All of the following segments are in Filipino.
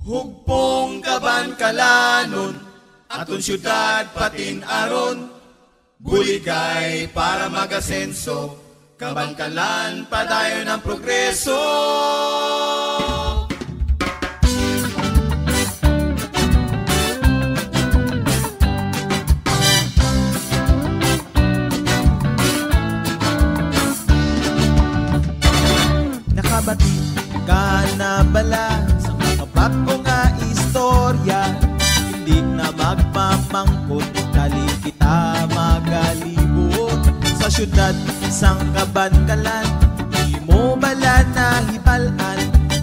Hugpong Kabankalanon, aton syudad patin aron, buligay para magasenso, Kabankalan padayon ang progreso. Nakabati ka na bala sa mga bako nga istorya, hindi na magpamangkot, dali kita magalibot sa syudad sang Kabankalan. Di mo bala na hibalan,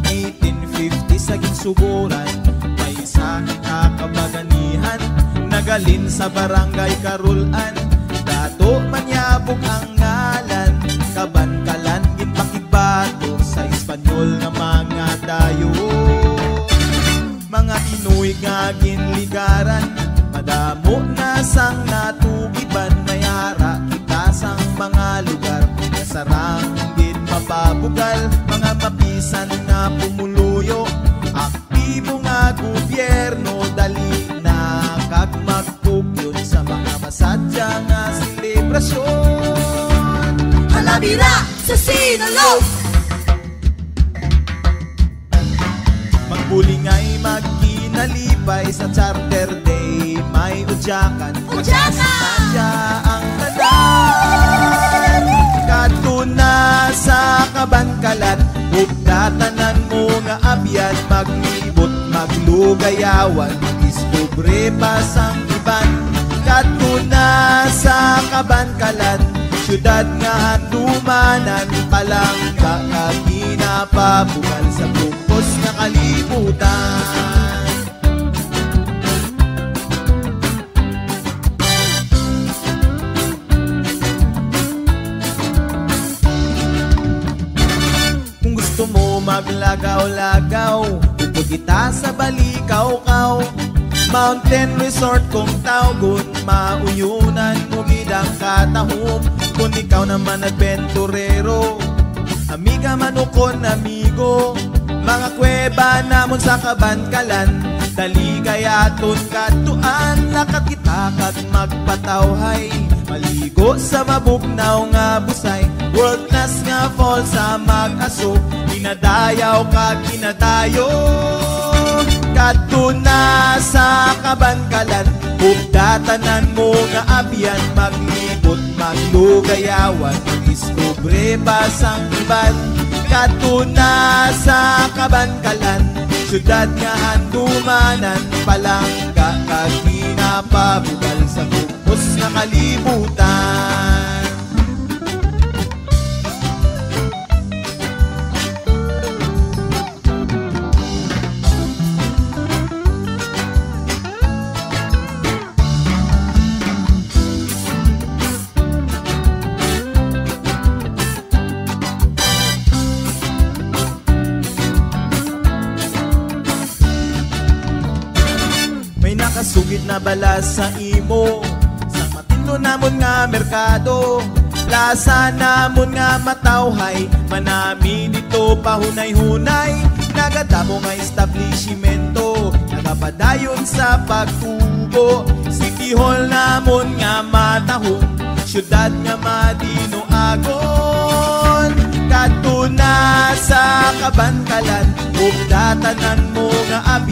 1850 sa ginsuburan, may isa kakabaganihan, nagalin sa barangay Karulan. Dato manyabog ang ngalan, Kabankalan ginpakigbato sa Espanyol nga mga dayo. Mga Pinoy nga ginligaran, madamo na sang natugiban, mayara kita sang mga lugar, kasarang din mapabugal, mga mapisan nga pumuluyo, aktibo nga gobyerno, dali na kag magpukyod sa mga masadya nga selebrasyon. Halabira sa Sinaloa, magbulingay magkinalipay sa Charter Day, may udyakan, Udyakan! ang tanan. Katuna sa Kabankalan, ugdatanan mo nga abyan, maglibot, maglugayawan, mag-iskubre pa sang iban. Katuna sa Kabankalan, syudad nga handumanan, palangga ka ginapabugal sa bukos nga kalibutan. Kung gusto mo maglagaw-lagaw, upo kita sa balikaw-kaw, Mountain Resort kung tawgon, mauyunan mo gidang katahom. Kung ikaw naman adventurero, amiga manukon amigo, mga kuweba namon sa Kabankalan, dali kayaton katuan, lakat kita kag magpatawhay, maligo sa mabugnaw nga busay, world class nga fall sa mag-aso, inadayaw kag inadayo. Katuna sa Kabankalan, ugdatanan mo nga abyan, maglibot, maglugayawan, mag-iskubre pa sang iban. Katuna sa Kabankalan, syudad nga handumanan, palangga kag ginapabugal sa bukos nga kalibutan. Nakasugid na bala sa imo, sa matino namon nga merkado, plaza namon nga matawhay, manami dito pahunay-hunay, nagadamo nga establishmento, nagapadayon sa pagtubo, City Hall namon nga matahong, syudad nga madinoagon. Katuna sa Kabankalan, ugdatanan mo nga abyan,